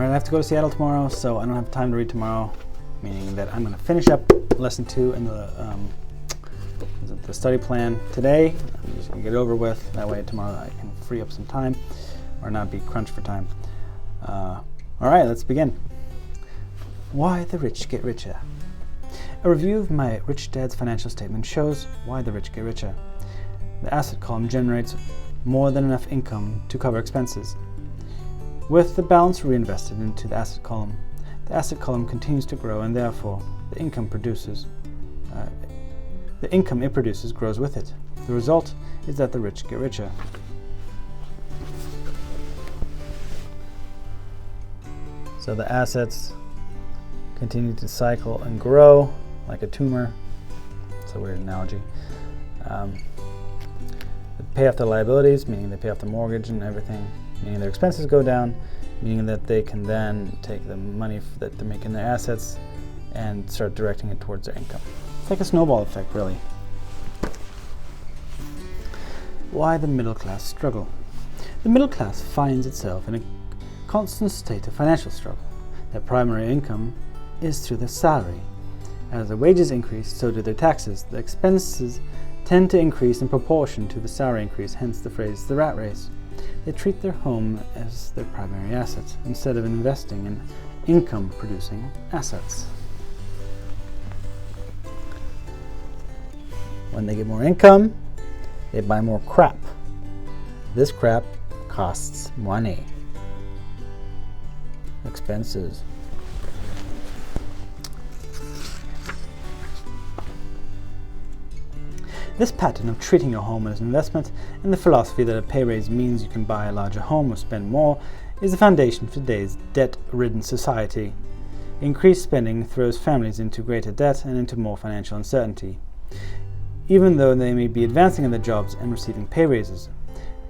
Alright, I have to go to Seattle tomorrow, so I don't have time to read tomorrow, meaning that I'm going to finish up lesson 2 in the study plan today. I'm just going to get it over with. That way tomorrow I can free up some time or not be crunched for time. Alright, let's begin. Why the rich get richer. A review of my Rich Dad's financial statement shows why the rich get richer. The asset column generates more than enough income to cover expenses. With the balance reinvested into the asset column continues to grow, and therefore the income it produces grows with it. The result is that the rich get richer. So the assets continue to cycle and grow like a tumor. It's a weird analogy. They pay off their liabilities, meaning they pay off the mortgage and everything, meaning their expenses go down, meaning that they can then take the money that they make in their assets and start directing it towards their income. It's like a snowball effect, really. Why the middle class struggle. The middle class finds itself in a constant state of financial struggle. Their primary income is through their salary. As their wages increase, so do their taxes. The expenses tend to increase in proportion to the salary increase, hence the phrase the rat race. They treat their home as their primary asset instead of investing in income-producing assets. When they get more income, they buy more crap. This crap costs money. Expenses. This pattern of treating your home as an investment and the philosophy that a pay raise means you can buy a larger home or spend more is the foundation for today's debt-ridden society. Increased spending throws families into greater debt and into more financial uncertainty, even though they may be advancing in their jobs and receiving pay raises.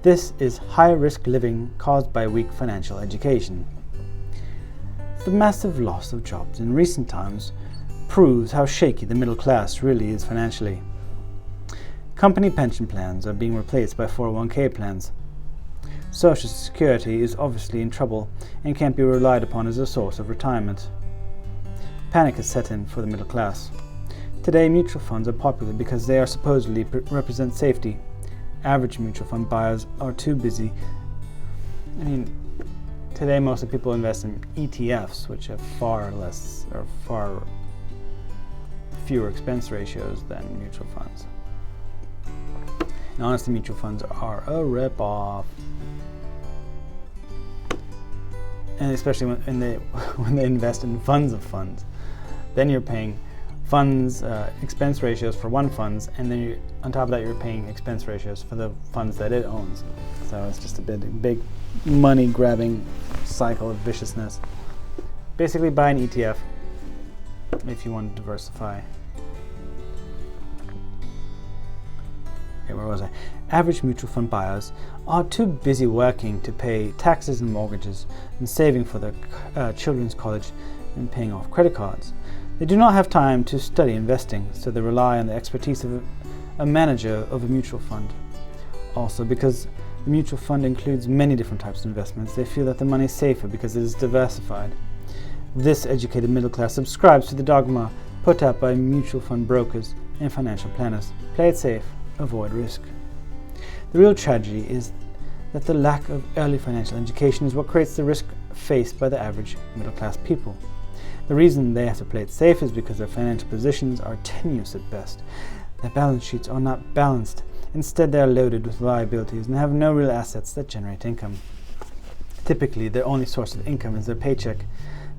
This is high-risk living caused by weak financial education. The massive loss of jobs in recent times proves how shaky the middle class really is financially. Company pension plans are being replaced by 401k plans. Social Security is obviously in trouble and can't be relied upon as a source of retirement. Panic has set in for the middle class. Today, mutual funds are popular because they are supposedly represent safety. Average mutual fund buyers are too busy. Today most of the people invest in ETFs, which have far fewer expense ratios than mutual funds. And honestly, mutual funds are a rip-off. And especially when they invest in funds of funds. Then you're paying funds expense ratios for one funds, and then on top of that you're paying expense ratios for the funds that it owns. So it's just a big money grabbing cycle of viciousness. Basically buy an ETF if you want to diversify. Okay, where was I? Average mutual fund buyers are too busy working to pay taxes and mortgages and saving for their children's college and paying off credit cards. They do not have time to study investing, so they rely on the expertise of a manager of a mutual fund. Also, because the mutual fund includes many different types of investments, they feel that the money is safer because it is diversified. This educated middle class subscribes to the dogma put out by mutual fund brokers and financial planners. Play it safe, avoid risk. The real tragedy is that the lack of early financial education is what creates the risk faced by the average middle class people. The reason they have to play it safe is because their financial positions are tenuous at best. Their balance sheets are not balanced. Instead, they are loaded with liabilities and have no real assets that generate income. Typically, their only source of income is their paycheck.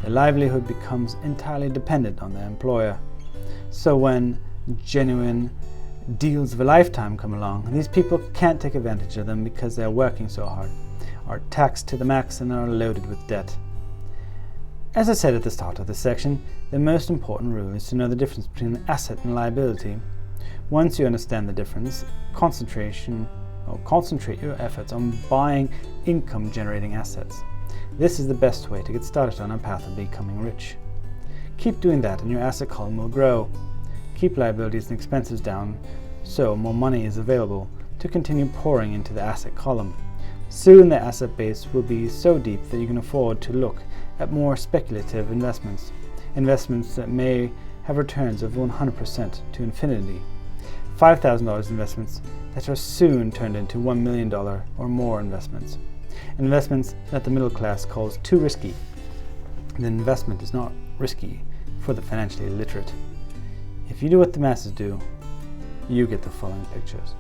Their livelihood becomes entirely dependent on their employer. So when genuine deals of a lifetime come along, these people can't take advantage of them because they are working so hard, are taxed to the max, and are loaded with debt. As I said at the start of this section, the most important rule is to know the difference between an asset and liability. Once you understand the difference, concentrate your efforts on buying income-generating assets. This is the best way to get started on a path of becoming rich. Keep doing that and your asset column will grow. Keep liabilities and expenses down so more money is available to continue pouring into the asset column. Soon the asset base will be so deep that you can afford to look at more speculative investments, investments that may have returns of 100% to infinity, $5,000 investments that are soon turned into $1 million or more investments, investments that the middle class calls too risky. The investment is not risky for the financially illiterate. If you do what the masses do, you get the following pictures.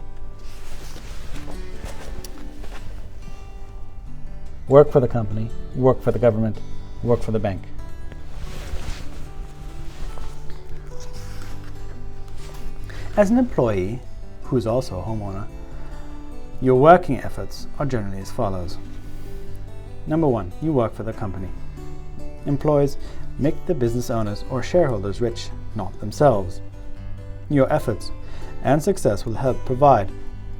Work for the company, work for the government, work for the bank. As an employee, who is also a homeowner, your working efforts are generally as follows. Number 1, you work for the company. Employees make the business owners or shareholders rich, not themselves. Your efforts and success will help provide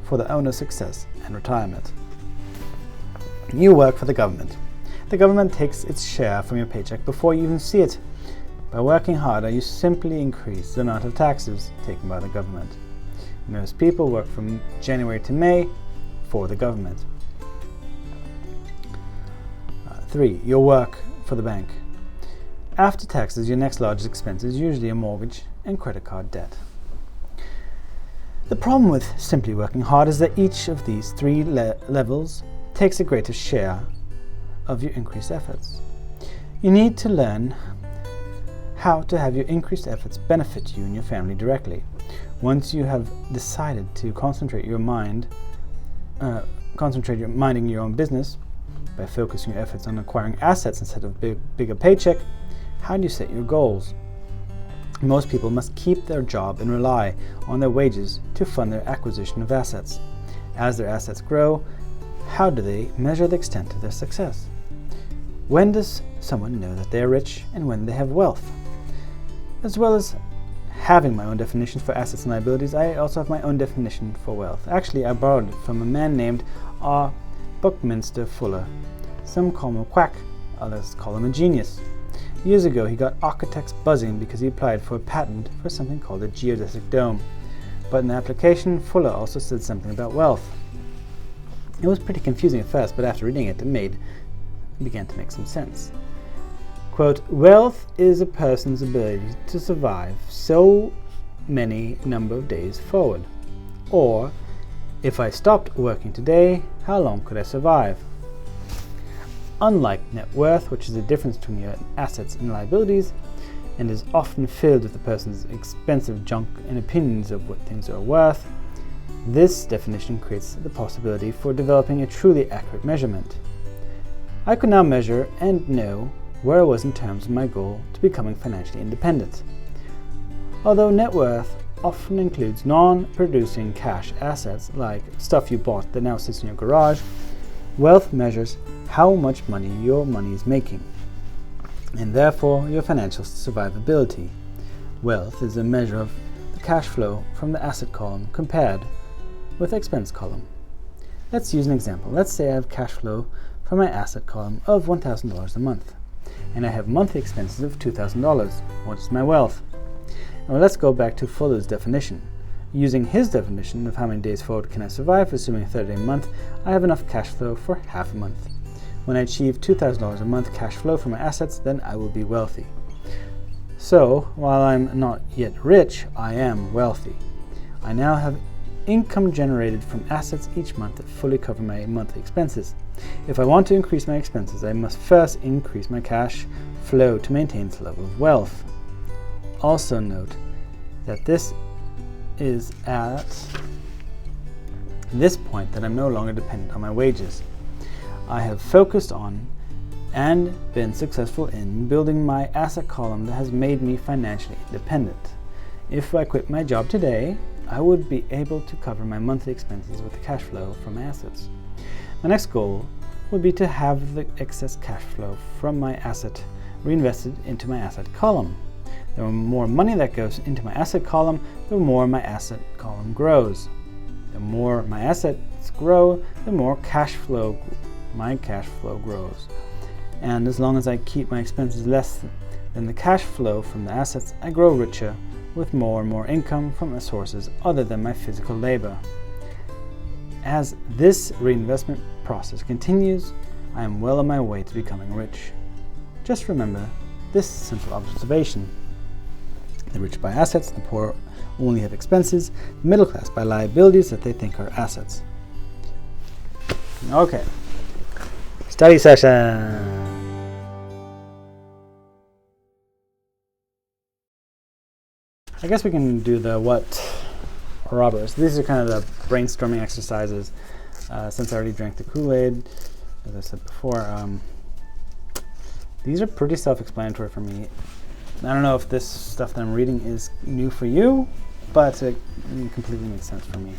for the owner's success and retirement. You work for the government. The government takes its share from your paycheck before you even see it. By working harder, you simply increase the amount of taxes taken by the government. Most people work from January to May for the government. 3. Your work for the bank. After taxes, your next largest expense is usually a mortgage and credit card debt. The problem with simply working hard is that each of these 3 levels takes a greater share of your increased efforts. You need to learn how to have your increased efforts benefit you and your family directly. Once you have decided to concentrate your mind in your own business by focusing your efforts on acquiring assets instead of bigger paycheck, how do you set your goals? Most people must keep their job and rely on their wages to fund their acquisition of assets. As their assets grow, how do they measure the extent of their success? When does someone know that they are rich and when they have wealth? As well as having my own definitions for assets and liabilities, I also have my own definition for wealth. Actually, I borrowed it from a man named R. Buckminster Fuller. Some call him a quack, others call him a genius. Years ago, he got architects buzzing because he applied for a patent for something called a geodesic dome. But in the application, Fuller also said something about wealth. It was pretty confusing at first, but after reading it, it began to make some sense. Quote, wealth is a person's ability to survive so many number of days forward. Or, if I stopped working today, how long could I survive? Unlike net worth, which is the difference between your assets and liabilities, and is often filled with the person's expensive junk and opinions of what things are worth, this definition creates the possibility for developing a truly accurate measurement. I could now measure and know where I was in terms of my goal to becoming financially independent. Although net worth often includes non-producing cash assets like stuff you bought that now sits in your garage, wealth measures how much money your money is making, and therefore your financial survivability. Wealth is a measure of the cash flow from the asset column compared with the expense column. Let's use an example. Let's say I have cash flow from my asset column of $1,000 a month, and I have monthly expenses of $2,000. What is my wealth? Now let's go back to Fuller's definition. Using his definition of how many days forward can I survive, assuming a 30-day month, I have enough cash flow for half a month. When I achieve $2,000 a month cash flow from my assets, then I will be wealthy. So, while I'm not yet rich, I am wealthy. I now have income generated from assets each month that fully cover my monthly expenses. If I want to increase my expenses, I must first increase my cash flow to maintain this level of wealth. Also note that this is at this point that I'm no longer dependent on my wages. I have focused on and been successful in building my asset column that has made me financially independent. If I quit my job today, I would be able to cover my monthly expenses with the cash flow from my assets. My next goal would be to have the excess cash flow from my asset reinvested into my asset column. The more money that goes into my asset column, the more my asset column grows. The more my assets grow, the more my cash flow grows. And as long as I keep my expenses less than the cash flow from the assets, I grow richer with more and more income from sources other than my physical labor. As this reinvestment process continues, I am well on my way to becoming rich. Just remember this simple observation. The rich buy assets, the poor only have expenses, the middle class buy liabilities that they think are assets. Okay. Study session. I guess we can do the what or Robert. So these are kind of the brainstorming exercises. Since I already drank the Kool-Aid, as I said before, these are pretty self-explanatory for me. I don't know if this stuff that I'm reading is new for you, but it completely makes sense for me.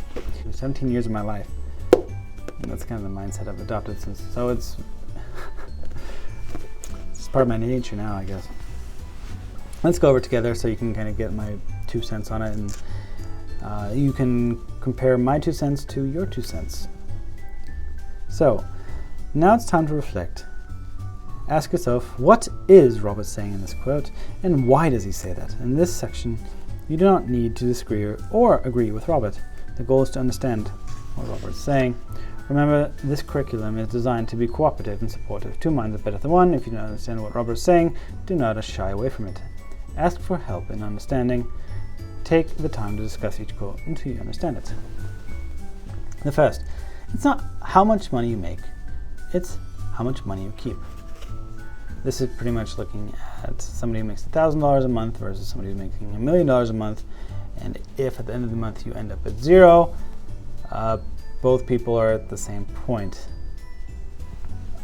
17 years of my life. And that's kind of the mindset I've adopted since. So it's part of my nature now, I guess. Let's go over it together so you can kind of get my 2 cents on it, and you can compare my 2 cents to your 2 cents. So now it's time to reflect. Ask yourself, what is Robert saying in this quote, and why does he say that? In this section, you do not need to disagree or agree with Robert. The goal is to understand what Robert is saying. Remember, this curriculum is designed to be cooperative and supportive. 2 minds are better than 1. If you don't understand what Robert is saying, do not shy away from it. Ask for help in understanding. Take the time to discuss each quote until you understand it. The first, it's not how much money you make, it's how much money you keep. This is pretty much looking at somebody who makes $1,000 a month versus somebody who's making $1 million a month. And if at the end of the month you end up at 0, both people are at the same point.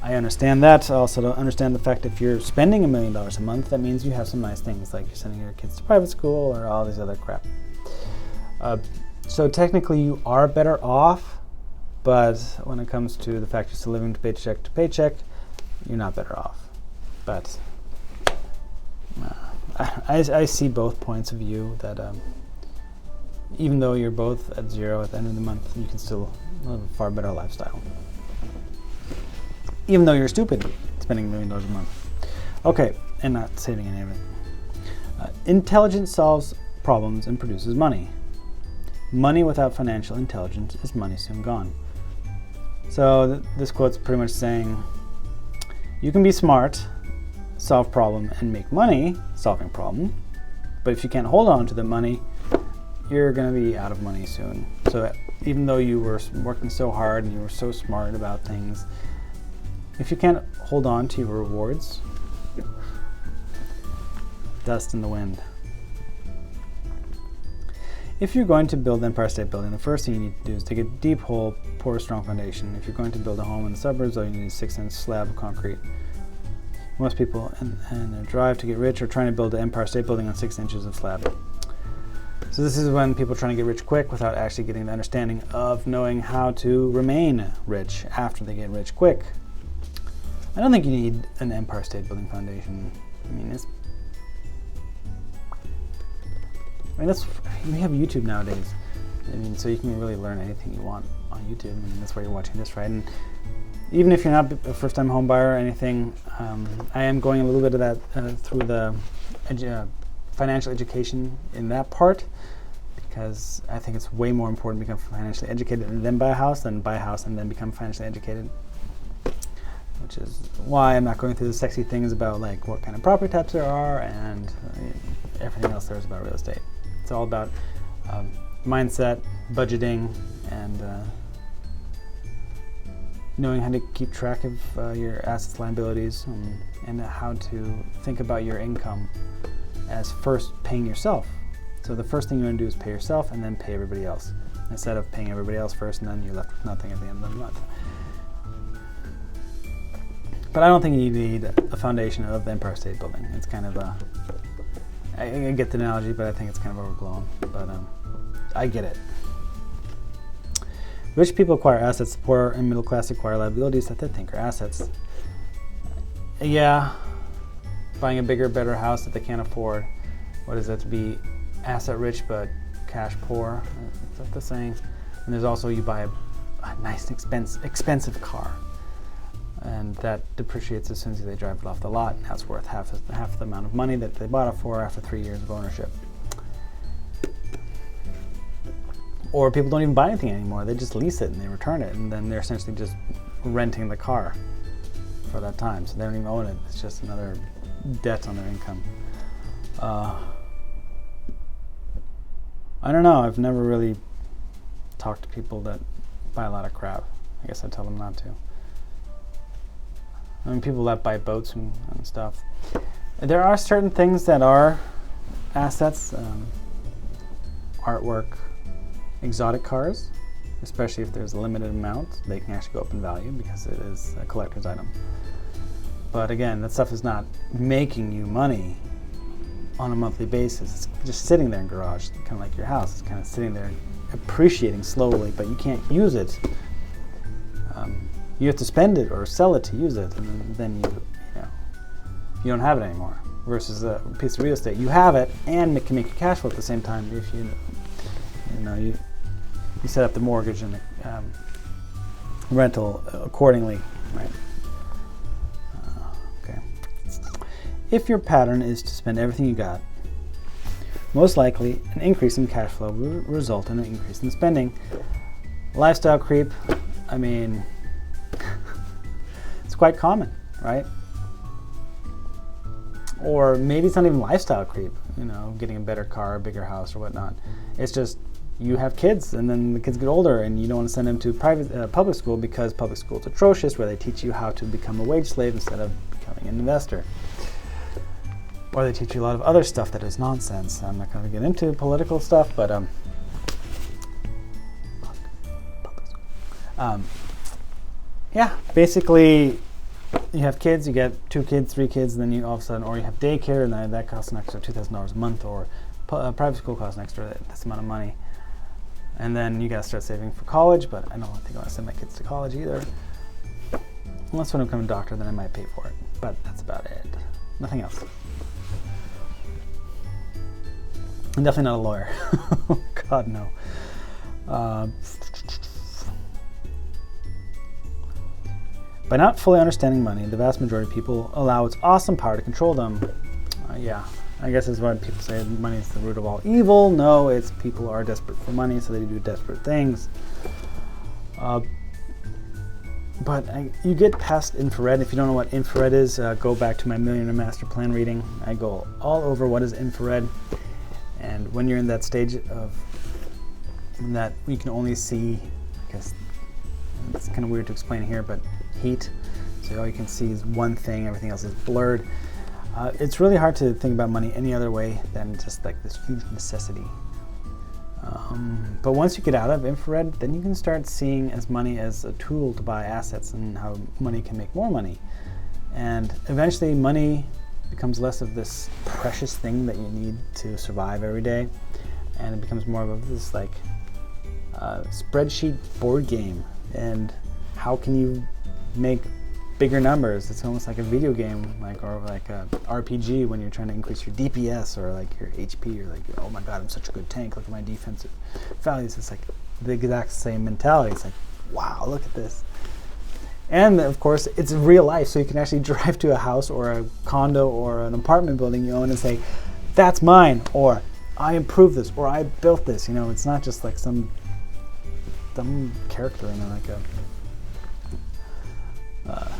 I understand that. I also don't understand the fact if you're spending $1 million a month, that means you have some nice things, like you're sending your kids to private school or all these other crap. So technically you are better off, but when it comes to the fact you're still living paycheck to paycheck, you're not better off. But I see both points of view, that even though you're both at 0 at the end of the month, you can still live a far better lifestyle. Even though you're stupid spending $1 million a month. Okay, and not saving any of it. Intelligence solves problems and produces money. Money without financial intelligence is money soon gone. So this quote's pretty much saying, you can be smart, solve problem, and make money solving problem, but if you can't hold on to the money, you're going to be out of money soon. So even though you were working so hard and you were so smart about things, if you can't hold on to your rewards, dust in the wind. If you're going to build the Empire State Building, the first thing you need to do is dig a deep hole, pour a strong foundation. If you're going to build a home in the suburbs, all you need is a 6-inch slab of concrete. Most people in their drive to get rich are trying to build the Empire State Building on 6 inches of slab. So this is when people are trying to get rich quick without actually getting the understanding of knowing how to remain rich after they get rich quick. I don't think you need an Empire State Building foundation. We have YouTube nowadays. So you can really learn anything you want on YouTube. That's why you're watching this, right? And even if you're not a first-time home buyer or anything, I am going a little bit of that through the financial education in that part, because I think it's way more important to become financially educated and then buy a house than buy a house and then become financially educated. Which is why I'm not going through the sexy things about like what kind of property types there are and everything else there is about real estate. It's all about mindset, budgeting, and knowing how to keep track of your assets, liabilities, and how to think about your income as first paying yourself. So the first thing you want to do is pay yourself and then pay everybody else, instead of paying everybody else first and then you're left with nothing at the end of the month. But I don't think you need a foundation of the Empire State Building. It's kind of I get the analogy, but I think it's kind of overblown. But I get it. Rich people acquire assets, the poor and middle class acquire liabilities that they think are assets. Yeah, buying a bigger, better house that they can't afford. What is that, to be asset rich but cash poor? Is that the saying? And there's also, you buy a nice, expensive car, and that depreciates as soon as they drive it off the lot. Now it's worth half the amount of money that they bought it for after 3 years of ownership. Or people don't even buy anything anymore. They just lease it and they return it, and then they're essentially just renting the car. for that time, so they don't even own it. It's just another debt on their income. I don't know. I've never really talked to people that buy a lot of crap. I guess I tell them not to. I mean, people that buy boats and stuff. There are certain things that are assets, artwork, exotic cars, especially if there's a limited amount, they can actually go up in value because it is a collector's item. But again, that stuff is not making you money on a monthly basis. It's just sitting there in garage, kind of like your house. It's kind of sitting there appreciating slowly, but you can't use it. You have to spend it or sell it to use it, and then you don't have it anymore. Versus a piece of real estate, you have it and it can make you cash flow at the same time if you set up the mortgage and the rental accordingly, right? Okay. If your pattern is to spend everything you got, most likely an increase in cash flow will result in an increase in spending. Lifestyle creep, I mean, it's quite common, right? Or maybe it's not even lifestyle creep, getting a better car, a bigger house, or whatnot. It's just you have kids, and then the kids get older, and you don't want to send them to public school because public school is atrocious, where they teach you how to become a wage slave instead of becoming an investor. Or they teach you a lot of other stuff that is nonsense. I'm not going to get into political stuff, but basically, you have kids, you get 2 kids, 3 kids, and then you all of a sudden, or you have daycare, and that costs an extra $2,000 a month, or private school costs an extra this amount of money. And then you got to start saving for college, but I don't think I want to send my kids to college either. Unless when I become a doctor, then I might pay for it. But that's about it. Nothing else. I'm definitely not a lawyer. God, no. By not fully understanding money, the vast majority of people allow its awesome power to control them. I guess that's why people say money is the root of all evil. No, it's people are desperate for money, so they do desperate things. But you get past infrared. If you don't know what infrared is, go back to my Millionaire Master Plan reading. I go all over what is infrared. And when you're in that stage of that, you can only see, I guess it's kind of weird to explain here, but heat. So all you can see is one thing, everything else is blurred. It's really hard to think about money any other way than just like this huge necessity. But once you get out of infrared, then you can start seeing money as a tool to buy assets and how money can make more money. And eventually money becomes less of this precious thing that you need to survive every day, and it becomes more of this like spreadsheet board game. And how can you make bigger numbers? It's almost like a video game, or like a RPG when you're trying to increase your DPS or like your HP, or like, oh my god, I'm such a good tank, look at my defensive values. It's like the exact same mentality. It's like, wow, look at this. And of course, it's real life, so you can actually drive to a house or a condo or an apartment building you own and say, that's mine, or I improved this, or I built this. It's not just like some dumb character, like a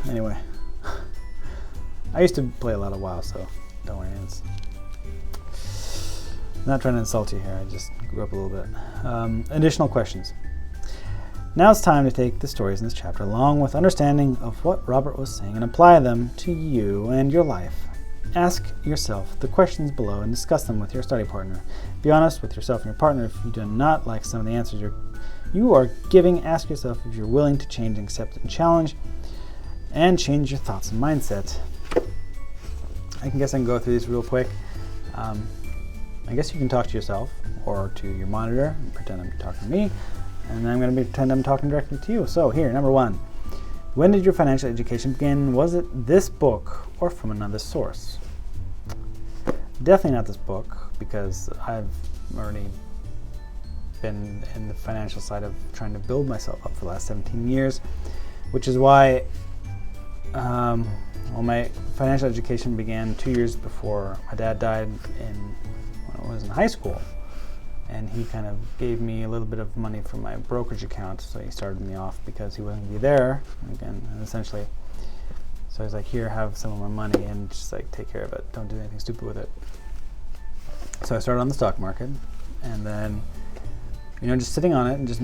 anyway, I used to play a lot of WoW, so don't worry. I'm not trying to insult you here. I just grew up a little bit. Additional questions. Now it's time to take the stories in this chapter along with understanding of what Robert was saying and apply them to you and your life. Ask yourself the questions below and discuss them with your study partner. Be honest with yourself and your partner. If you do not like some of the answers you are giving, ask yourself if you're willing to change and accept and challenge, and change your thoughts and mindset. I can go through these real quick. I guess you can talk to yourself or to your monitor and pretend I'm talking to me, and I'm going to pretend I'm talking directly to you. So here, number 1. When did your financial education begin? Was it this book or from another source? Definitely not this book, because I've already been in the financial side of trying to build myself up for the last 17 years, which is why my financial education began 2 years before my dad died when I was in high school. And he kind of gave me a little bit of money from my brokerage account, so he started me off because he wasn't going to be there again. And essentially, So he's like, here, have some of my money and just like take care of it. Don't do anything stupid with it. So I started on the stock market, and then, just sitting on it and just,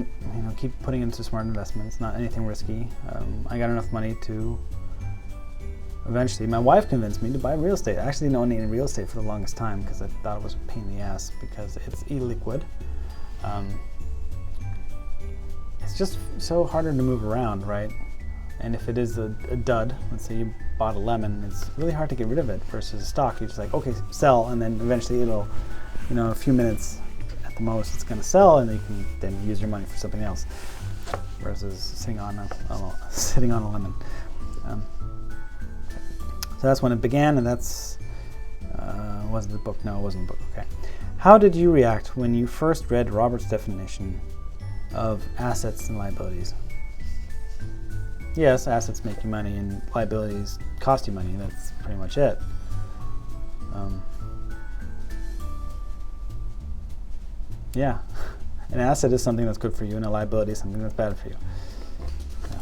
keep putting into smart investments, not anything risky. I got enough money to eventually, my wife convinced me to buy real estate. I actually didn't own any real estate for the longest time because I thought it was a pain in the ass because it's illiquid. It's just so harder to move around, right? And if it is a dud, let's say you bought a lemon, it's really hard to get rid of it versus a stock. You're just like, okay, sell, and then eventually it'll, a few minutes at the most, it's going to sell, and you can then use your money for something else versus sitting on a lemon. So that's when it began, and that's, was it the book? No, it wasn't the book, okay. How did you react when you first read Robert's definition of assets and liabilities? Yes, assets make you money and liabilities cost you money. That's pretty much it. Yeah, an asset is something that's good for you, and a liability is something that's bad for you. Yeah.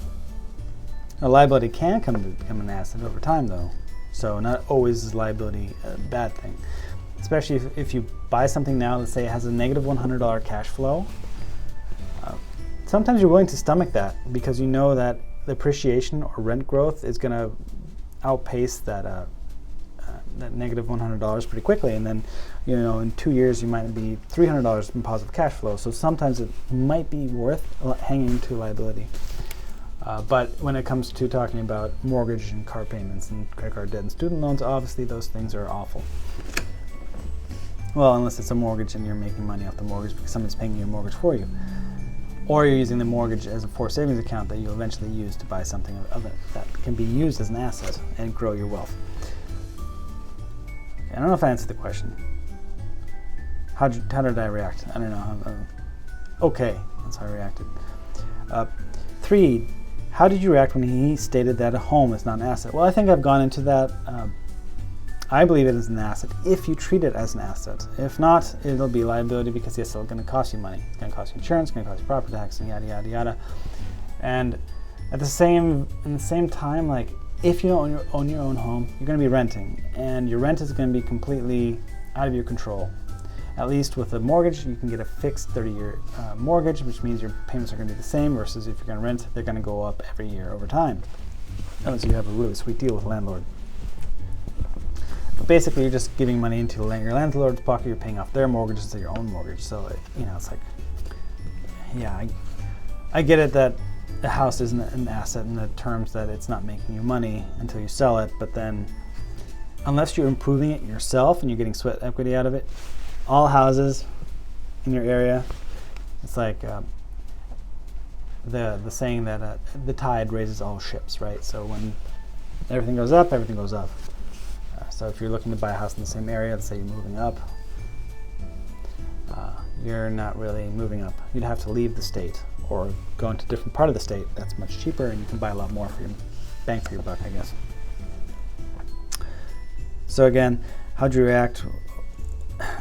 A liability can become an asset over time, though. So not always is liability a bad thing. Especially if you buy something now, let's say it has a negative $100 cash flow. Sometimes you're willing to stomach that because you know that the appreciation or rent growth is going to outpace that negative $100 pretty quickly, and then in 2 years you might be $300 in positive cash flow. So sometimes it might be worth hanging to liability. But when it comes to talking about mortgage and car payments and credit card debt and student loans, obviously those things are awful. Well, unless it's a mortgage and you're making money off the mortgage because someone's paying your mortgage for you. Or you're using the mortgage as a forced savings account that you'll eventually use to buy something of it that can be used as an asset and grow your wealth. Okay, I don't know if I answered the question. How did I react? I don't know. Okay, that's how I reacted. 3, how did you react when he stated that a home is not an asset? Well, I think I've gone into that. I believe it is an asset if you treat it as an asset. If not, it'll be liability because it's still going to cost you money. It's going to cost you insurance, it's going to cost you property tax, and yada, yada, yada. And in the same time, like if you don't own your own home, you're going to be renting, and your rent is going to be completely out of your control. At least with a mortgage, you can get a fixed 30-year mortgage, which means your payments are going to be the same, versus if you're going to rent, they're going to go up every year over time. Unless you have a really sweet deal with a landlord. But basically, you're just giving money into your landlord's pocket. You're paying off their mortgage instead of your own mortgage. So, it's like, yeah, I get it that the house isn't an asset in the terms that it's not making you money until you sell it. But then, unless you're improving it yourself and you're getting sweat equity out of it, all houses in your area, it's like the saying that the tide raises all ships, right? So when everything goes up, everything goes up. So if you're looking to buy a house in the same area, let's say you're moving up, you're not really moving up. You'd have to leave the state or go into a different part of the state that's much cheaper, and you can buy a lot more for your bang for your buck, I guess. So again, how'd you react?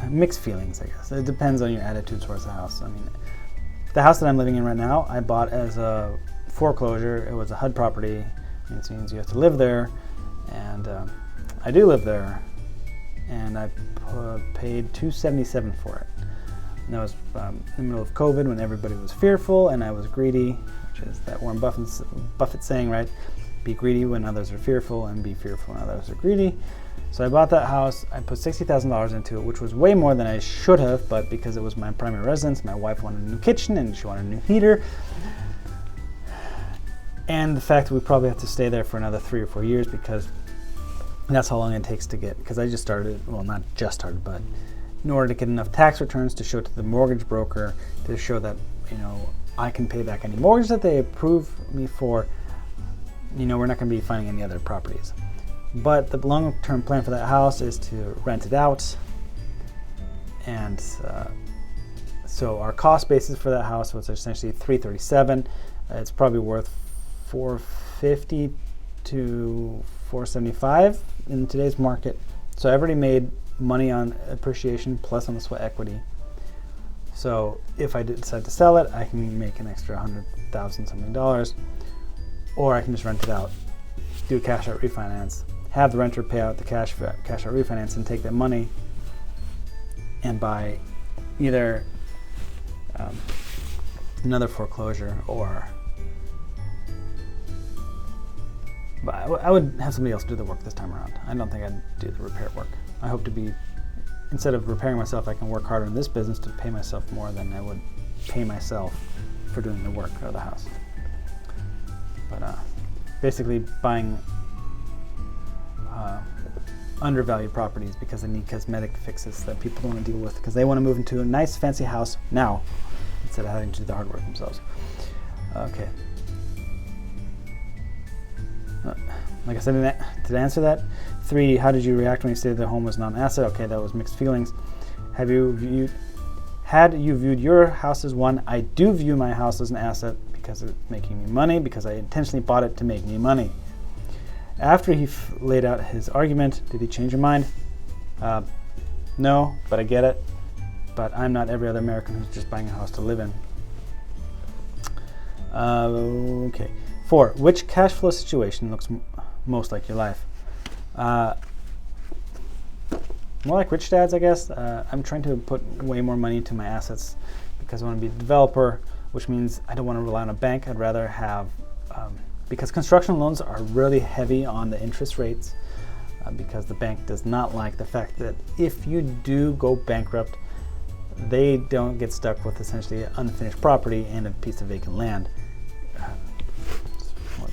Mixed feelings, I guess. It depends on your attitude towards the house. I mean, the house that I'm living in right now, I bought as a foreclosure. It was a HUD property, which means you have to live there, and I do live there, and I paid $277 for it. And that was in the middle of COVID when everybody was fearful and I was greedy, which is that Warren Buffett saying, right? Be greedy when others are fearful and be fearful when others are greedy. So I bought that house. I put $60,000 into it, which was way more than I should have, but because it was my primary residence, my wife wanted a new kitchen and she wanted a new heater. And the fact that we probably have to stay there for another 3 or 4 years because that's how long it takes to get, because I just started, well, not just started, but in order to get enough tax returns to show to the mortgage broker to show that, I can pay back any mortgage that they approve me for, we're not going to be finding any other properties. But the long-term plan for that house is to rent it out. And so our cost basis for that house was essentially $337. It's probably worth $450 to $475 in today's market. So I already made money on appreciation plus on the sweat equity. So if I decide to sell it, I can make an extra $100,000 something, or I can just rent it out. do a cash out refinance, have the renter pay out the cash out refinance, and take that money and buy either another foreclosure or. But I would have somebody else do the work this time around. I don't think I'd do the repair work. I hope to be, instead of repairing myself, I can work harder in this business to pay myself more than I would pay myself for doing the work of the house. But basically buying undervalued properties because they need cosmetic fixes that people don't want to deal with because they want to move into a nice fancy house now instead of having to do the hard work themselves. Okay. Like I said, to answer that, 3, how did you react when you stated the home was non-asset? Okay, that was mixed feelings. Had you viewed your house as one? I do view my house as an asset because it's making me money, because I intentionally bought it to make me money. After he laid out his argument, did he change your mind? No, but I get it. But I'm not every other American who's just buying a house to live in. Okay. 4, which cash flow situation looks most like your life? More like rich dads, I guess. I'm trying to put way more money into my assets because I want to be a developer, which means I don't want to rely on a bank. I'd rather have, because construction loans are really heavy on the interest rates, because the bank does not like the fact that if you do go bankrupt, they don't get stuck with essentially unfinished property and a piece of vacant land.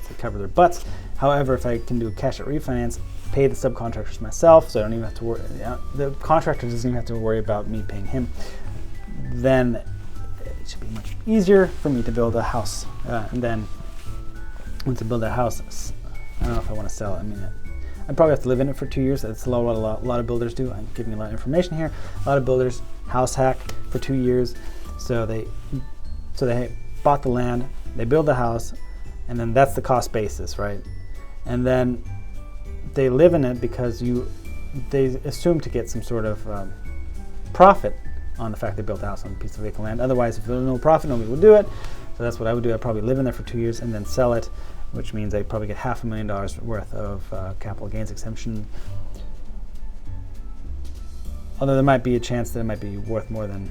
To cover their butts. However, if I can do a cash out refinance, pay the subcontractors myself, so I don't even have to worry. The contractor doesn't even have to worry about me paying him. Then it should be much easier for me to build a house. And then once I build a house, I don't know if I want to sell it. I mean, I'd probably have to live in it for 2 years. That's a lot of builders do. I'm giving you a lot of information here. A lot of builders house hack for 2 years. So they bought the land, they build the house, and then that's the cost basis, right? And then they live in it because they assume to get some sort of profit on the fact they built a house on a piece of vacant land. Otherwise, if there's no profit, nobody would do it. So that's what I would do. I'd probably live in there for 2 years and then sell it, which means I'd probably get $500,000 worth of capital gains exemption. Although there might be a chance that it might be worth more than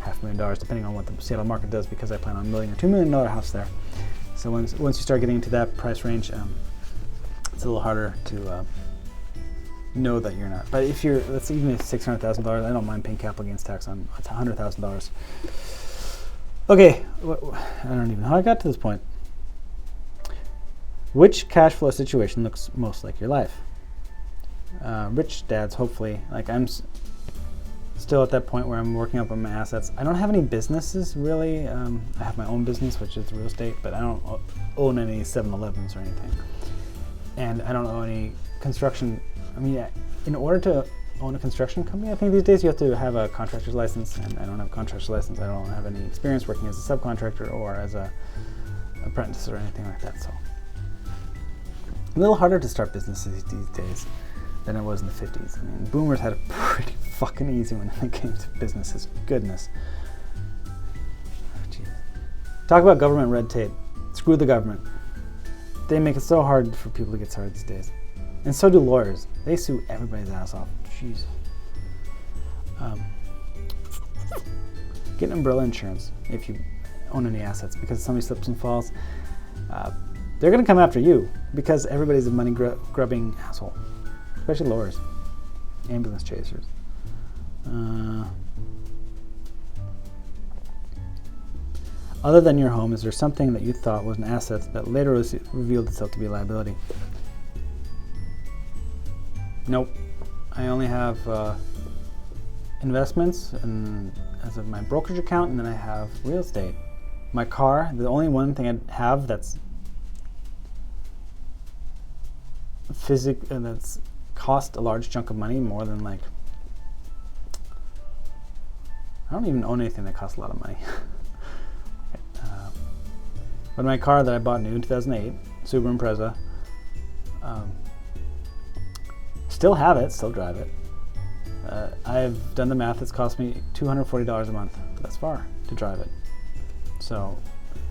$500,000, depending on what the Seattle market does, because I plan on building a $2 million house there. So once you start getting into that price range, it's a little harder to know that you're not. But if you're, let's say even if $600,000, I don't mind paying capital gains tax on $100,000. Okay, I don't even know how I got to this point. Which cash flow situation looks most like your life? Rich dads, hopefully. Like I'm still at that point where I'm working up on my assets. I don't have any businesses really. I have my own business, which is real estate, but I don't own any 7-Elevens or anything. And I don't own any construction. I mean, in order to own a construction company, I think these days you have to have a contractor's license, and I don't have a contractor's license. I don't have any experience working as a subcontractor or as a apprentice or anything like that. So a little harder to start businesses these days than it was in the 50s. I mean, boomers had it pretty fucking easy when it came to businesses. Goodness. Oh, talk about government red tape. Screw the government. They make it so hard for people to get started these days. And so do lawyers. They sue everybody's ass off. Jeez. Get umbrella insurance if you own any assets, because if somebody slips and falls, they're going to come after you because everybody's a money grubbing asshole. Especially lawyers, ambulance chasers. Other than your home, is there something that you thought was an asset that later revealed itself to be a liability? Nope. I only have investments and as of my brokerage account, and then I have real estate. My car, the only one thing I have that's that's cost a large chunk of money, more than like, I don't even own anything that costs a lot of money. But my car that I bought new in 2008, Subaru Impreza, still have it, still drive it. I've done the math, it's cost me $240 a month thus far to drive it. So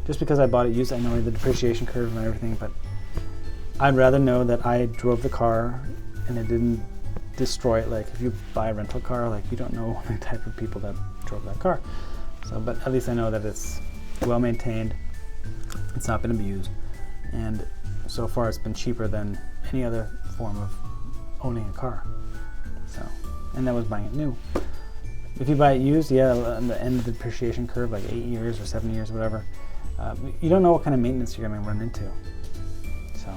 just because I bought it used, I know the depreciation curve and everything, but I'd rather know that I drove the car and it didn't destroy it. Like if you buy a rental car, like you don't know the type of people that drove that car. So, but at least I know that it's well maintained, it's not been abused, and so far it's been cheaper than any other form of owning a car. So, and that was buying it new. If you buy it used, yeah, on the end of the depreciation curve, like 8 years or 7 years, whatever, you don't know what kind of maintenance you're going to run into. So,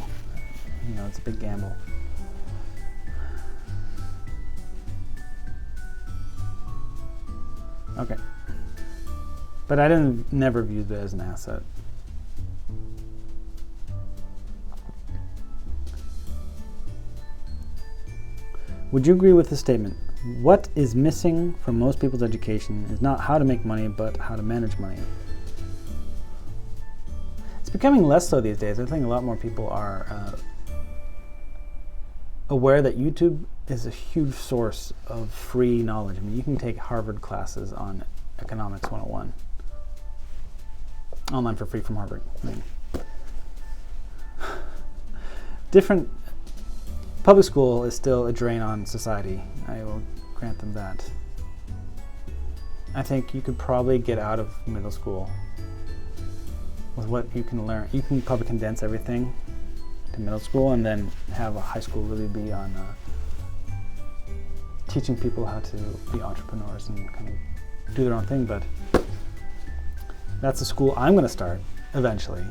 you know, it's a big gamble. Okay. But I never viewed it as an asset. Would you agree with this statement? What is missing from most people's education is not how to make money, but how to manage money. It's becoming less so these days. I think a lot more people are aware that YouTube is a huge source of free knowledge. I mean, you can take Harvard classes on Economics 101 online for free from Harvard. I mean, different. Public school is still a drain on society. I will grant them that. I think you could probably get out of middle school with what you can learn. You can probably condense everything to middle school and then have a high school really be on teaching people how to be entrepreneurs and kind of do their own thing. But that's the school I'm going to start eventually.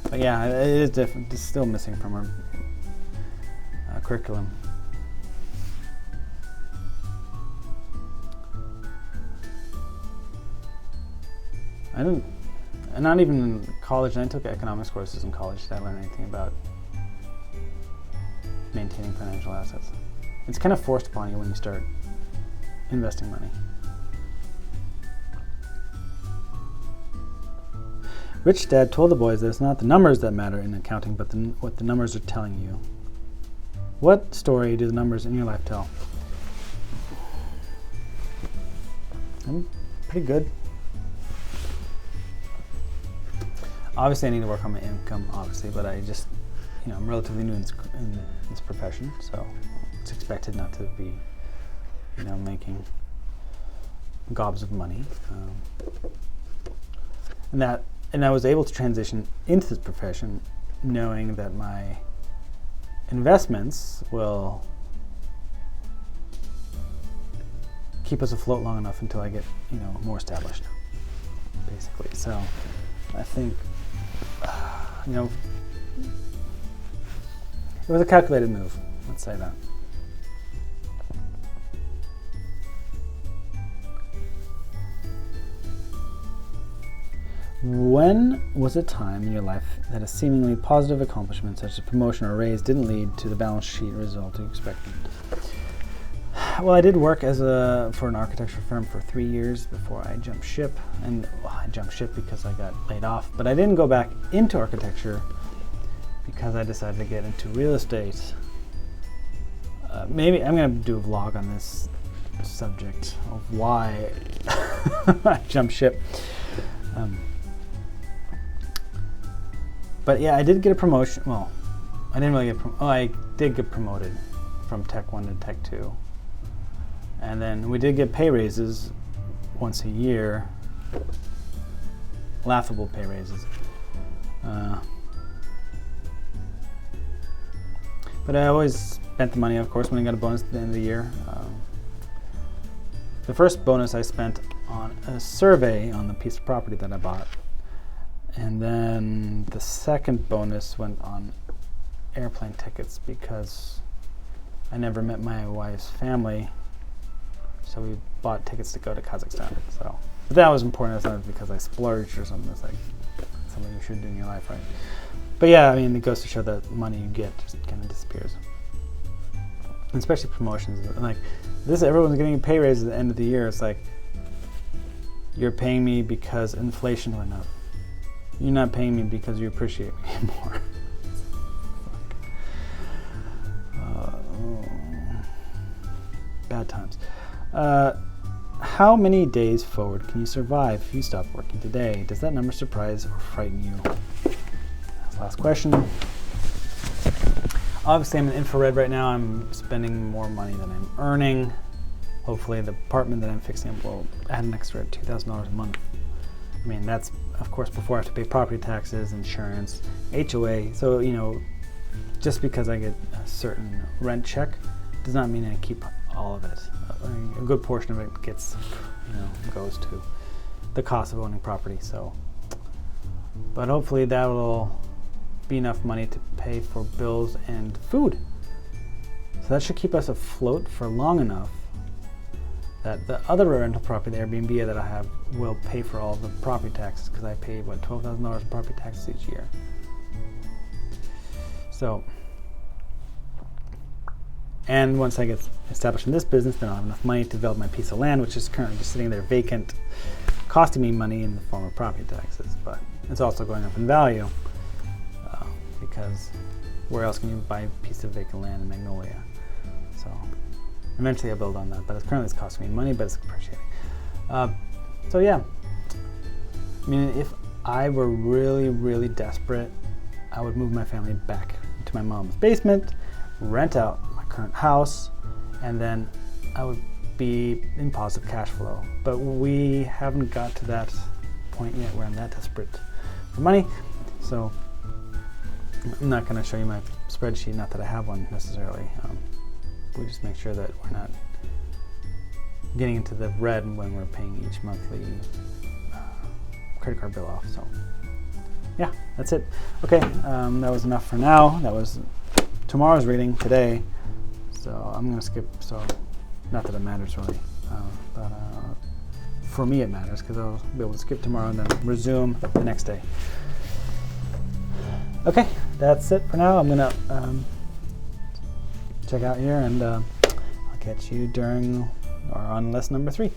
But yeah, it is different. It's still missing from our curriculum. And not even in college. I took economics courses in college. Did I learn anything about maintaining financial assets? It's kind of forced upon you when you start investing money. Rich Dad told the boys that it's not the numbers that matter in accounting, but what the numbers are telling you. What story do the numbers in your life tell? I'm pretty good. Obviously, I need to work on my income, obviously, but I just, I'm relatively new in this profession, so it's expected not to be, making gobs of money. And I was able to transition into this profession knowing that my investments will keep us afloat long enough until I get, more established, basically. So I think, it was a calculated move, let's say that. When was a time in your life that a seemingly positive accomplishment, such as a promotion or a raise, didn't lead to the balance sheet result you expected? Well, I did work for an architecture firm for 3 years before I jumped ship. And I jumped ship because I got laid off. But I didn't go back into architecture because I decided to get into real estate. Maybe I'm going to do a vlog on this subject of why I jumped ship. But yeah, I did get a promotion. Well, I didn't really I did get promoted from Tech 1 to Tech 2. And then we did get pay raises once a year. Laughable pay raises. But I always spent the money, of course, when I got a bonus at the end of the year. The first bonus I spent on a survey on the piece of property that I bought. And then the second bonus went on airplane tickets because I never met my wife's family. So we bought tickets to go to Kazakhstan. So, but that was important. It's not because I splurged or something. It's like something you should do in your life, right? But yeah, it goes to show that money you get just kind of disappears. And especially promotions. Like this, everyone's getting a pay raise at the end of the year. It's like, you're paying me because inflation went up. You're not paying me because you appreciate me more. Bad times. How many days forward can you survive if you stop working today? Does that number surprise or frighten you? last question. Obviously, I'm in infrared right now. I'm spending more money than I'm earning. Hopefully, the apartment that I'm fixing up will add an extra $2,000 a month. I mean, that's, of course, before I have to pay property taxes, insurance, HOA. So, just because I get a certain rent check does not mean I keep all of it. A good portion of it goes to the cost of owning property. So, but hopefully that will be enough money to pay for bills and food. So that should keep us afloat for long enough that the other rental property, the Airbnb that I have, will pay for all the property taxes, because I pay $12,000 in property taxes each year. So, and once I get established in this business, then I'll have enough money to develop my piece of land, which is currently just sitting there vacant, costing me money in the form of property taxes. But it's also going up in value, because where else can you buy a piece of vacant land in Magnolia? So eventually I'll build on that, but it's costing me money, but it's appreciating. So yeah, I mean, if I were really, really desperate, I would move my family back to my mom's basement, rent out my current house, and then I would be in positive cash flow. But we haven't got to that point yet where I'm that desperate for money. So I'm not going to show you my spreadsheet, not that I have one necessarily. We just make sure that we're not getting into the red when we're paying each monthly credit card bill off. So yeah, that's it. Okay, that was enough for now. That was tomorrow's reading today. So I'm going to skip, so not that it matters really, but for me it matters, because I'll be able to skip tomorrow and then resume the next day. Okay, that's it for now. I'm going to check out here, and I'll catch you on lesson number 3.